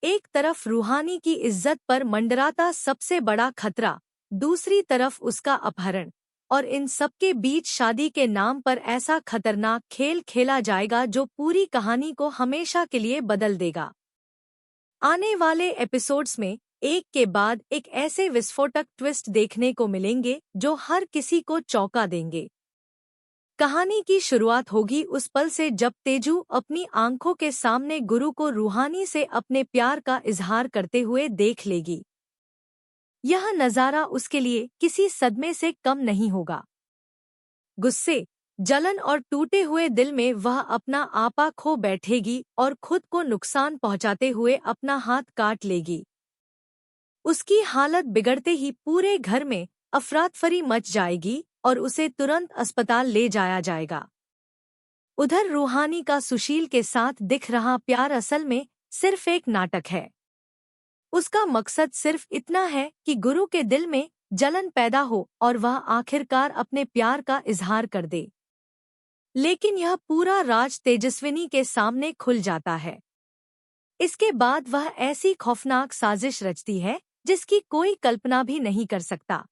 एक तरफ रूहानी की इज्जत पर मंडराता सबसे बड़ा खतरा, दूसरी तरफ उसका अपहरण, और इन सबके बीच शादी के नाम पर ऐसा खतरनाक खेल खेला जाएगा जो पूरी कहानी को हमेशा के लिए बदल देगा। आने वाले एपिसोड्स में एक के बाद एक ऐसे विस्फोटक ट्विस्ट देखने को मिलेंगे जो हर किसी को चौंका देंगे। कहानी की शुरुआत होगी उस पल से जब तेजू अपनी आंखों के सामने गुरु को रूहानी से अपने प्यार का इजहार करते हुए देख लेगी। यह नज़ारा उसके लिए किसी सदमे से कम नहीं होगा। गुस्से, जलन और टूटे हुए दिल में वह अपना आपा खो बैठेगी और खुद को नुकसान पहुंचाते हुए अपना हाथ काट लेगी। उसकी हालत बिगड़ते ही पूरे घर में अफरातफरी मच जाएगी और उसे तुरंत अस्पताल ले जाया जाएगा। उधर रूहानी का सुशील के साथ दिख रहा प्यार असल में सिर्फ एक नाटक है। उसका मकसद सिर्फ इतना है कि गुरु के दिल में जलन पैदा हो और वह आखिरकार अपने प्यार का इजहार कर दे। लेकिन यह पूरा राज तेजस्विनी के सामने खुल जाता है। इसके बाद वह ऐसी खौफनाक साजिश रचती है जिसकी कोई कल्पना भी नहीं कर सकता।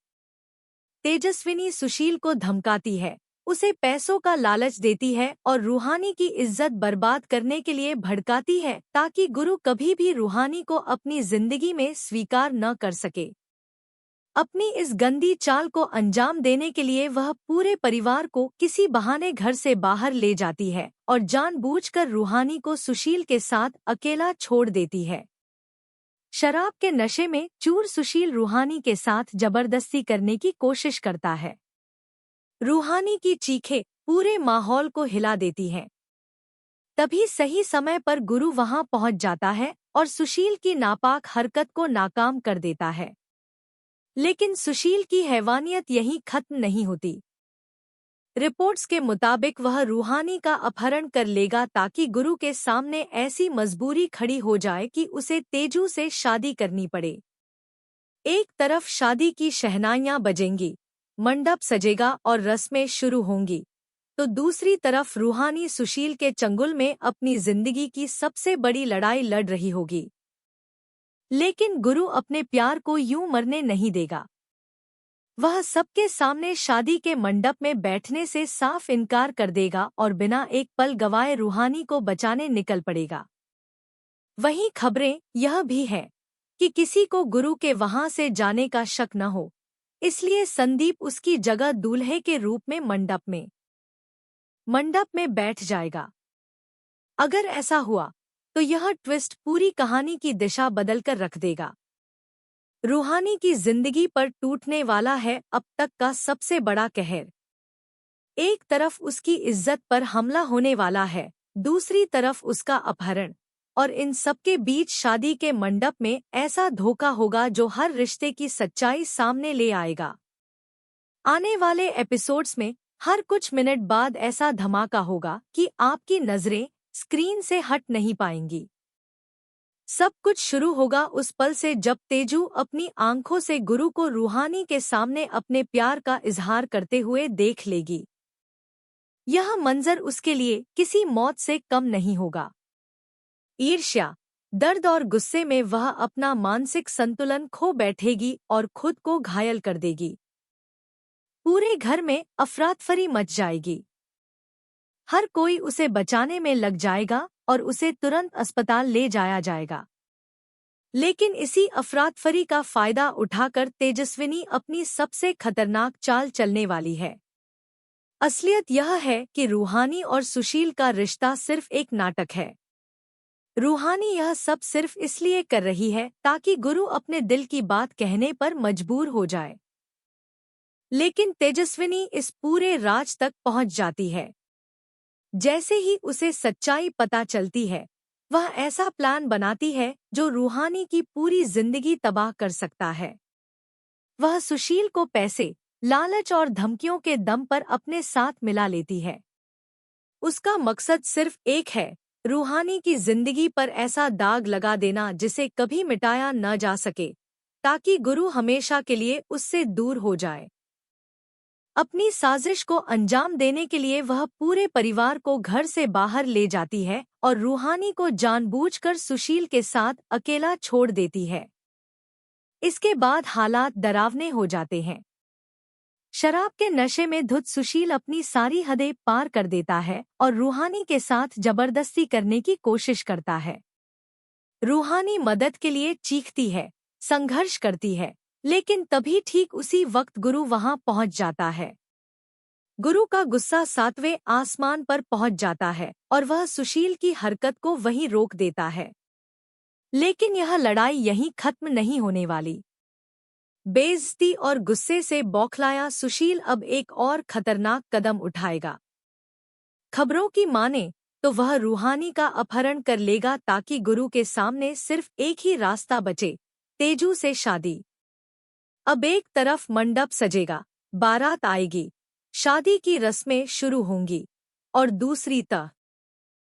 तेजस्विनी सुशील को धमकाती है, उसे पैसों का लालच देती है और रूहानी की इज्जत बर्बाद करने के लिए भड़काती है ताकि गुरु कभी भी रूहानी को अपनी जिंदगी में स्वीकार न कर सके। अपनी इस गंदी चाल को अंजाम देने के लिए वह पूरे परिवार को किसी बहाने घर से बाहर ले जाती है और जानबूझकर रूहानी को सुशील के साथ अकेला छोड़ देती है। शराब के नशे में चूर सुशील रूहानी के साथ जबरदस्ती करने की कोशिश करता है। रूहानी की चीखें पूरे माहौल को हिला देती हैं। तभी सही समय पर गुरु वहां पहुंच जाता है और सुशील की नापाक हरकत को नाकाम कर देता है। लेकिन सुशील की हैवानियत यहीं खत्म नहीं होती। रिपोर्ट्स के मुताबिक वह रूहानी का अपहरण कर लेगा ताकि गुरु के सामने ऐसी मजबूरी खड़ी हो जाए कि उसे तेजू से शादी करनी पड़े। एक तरफ शादी की शहनाइयां बजेंगी, मंडप सजेगा और रस्में शुरू होंगी, तो दूसरी तरफ रूहानी सुशील के चंगुल में अपनी जिंदगी की सबसे बड़ी लड़ाई लड़ रही होगी। लेकिन गुरु अपने प्यार को यूं मरने नहीं देगा। वह सबके सामने शादी के मंडप में बैठने से साफ इनकार कर देगा और बिना एक पल गवाए रूहानी को बचाने निकल पड़ेगा। वहीं खबरें यह भी है कि किसी को गुरु के वहां से जाने का शक न हो, इसलिए संदीप उसकी जगह दूल्हे के रूप में मंडप में बैठ जाएगा। अगर ऐसा हुआ तो यह ट्विस्ट पूरी कहानी की दिशा बदलकर रख देगा। रूहानी की जिंदगी पर टूटने वाला है अब तक का सबसे बड़ा कहर। एक तरफ उसकी इज्जत पर हमला होने वाला है, दूसरी तरफ उसका अपहरण, और इन सबके बीच शादी के मंडप में ऐसा धोखा होगा जो हर रिश्ते की सच्चाई सामने ले आएगा। आने वाले एपिसोड्स में हर कुछ मिनट बाद ऐसा धमाका होगा कि आपकी नजरें स्क्रीन से हट नहीं पाएंगी। सब कुछ शुरू होगा उस पल से जब तेजू अपनी आंखों से गुरु को रूहानी के सामने अपने प्यार का इजहार करते हुए देख लेगी। यह मंजर उसके लिए किसी मौत से कम नहीं होगा। ईर्ष्या, दर्द और गुस्से में वह अपना मानसिक संतुलन खो बैठेगी और खुद को घायल कर देगी। पूरे घर में अफरातफरी मच जाएगी। हर कोई उसे बचाने में लग जाएगा और उसे तुरंत अस्पताल ले जाया जाएगा। लेकिन इसी अफरातफरी का फायदा उठाकर तेजस्विनी अपनी सबसे खतरनाक चाल चलने वाली है। असलियत यह है कि रूहानी और सुशील का रिश्ता सिर्फ एक नाटक है। रूहानी यह सब सिर्फ इसलिए कर रही है ताकि गुरु अपने दिल की बात कहने पर मजबूर हो जाए। लेकिन तेजस्विनी इस पूरे राज तक पहुंच जाती है। जैसे ही उसे सच्चाई पता चलती है, वह ऐसा प्लान बनाती है जो रूहानी की पूरी जिंदगी तबाह कर सकता है। वह सुशील को पैसे, लालच और धमकियों के दम पर अपने साथ मिला लेती है। उसका मकसद सिर्फ एक है, रूहानी की जिंदगी पर ऐसा दाग लगा देना जिसे कभी मिटाया न जा सके, ताकि गुरु हमेशा के लिए उससे दूर हो जाए। अपनी साजिश को अंजाम देने के लिए वह पूरे परिवार को घर से बाहर ले जाती है और रूहानी को जानबूझकर सुशील के साथ अकेला छोड़ देती है। इसके बाद हालात डरावने हो जाते हैं। शराब के नशे में धुत सुशील अपनी सारी हदें पार कर देता है और रूहानी के साथ जबरदस्ती करने की कोशिश करता है। रूहानी मदद के लिए चीखती है, संघर्ष करती है, लेकिन तभी ठीक उसी वक्त गुरु वहां पहुंच जाता है। गुरु का गुस्सा 7वें आसमान पर पहुंच जाता है और वह सुशील की हरकत को वहीं रोक देता है। लेकिन यह लड़ाई यहीं खत्म नहीं होने वाली। बेइज्जती और गुस्से से बौखलाया सुशील अब एक और खतरनाक कदम उठाएगा। खबरों की माने तो वह रूहानी का अपहरण कर लेगा ताकि गुरु के सामने सिर्फ एक ही रास्ता बचे, तेजू से शादी। अब एक तरफ मंडप सजेगा, बारात आएगी, शादी की रस्में शुरू होंगी और दूसरी तरफ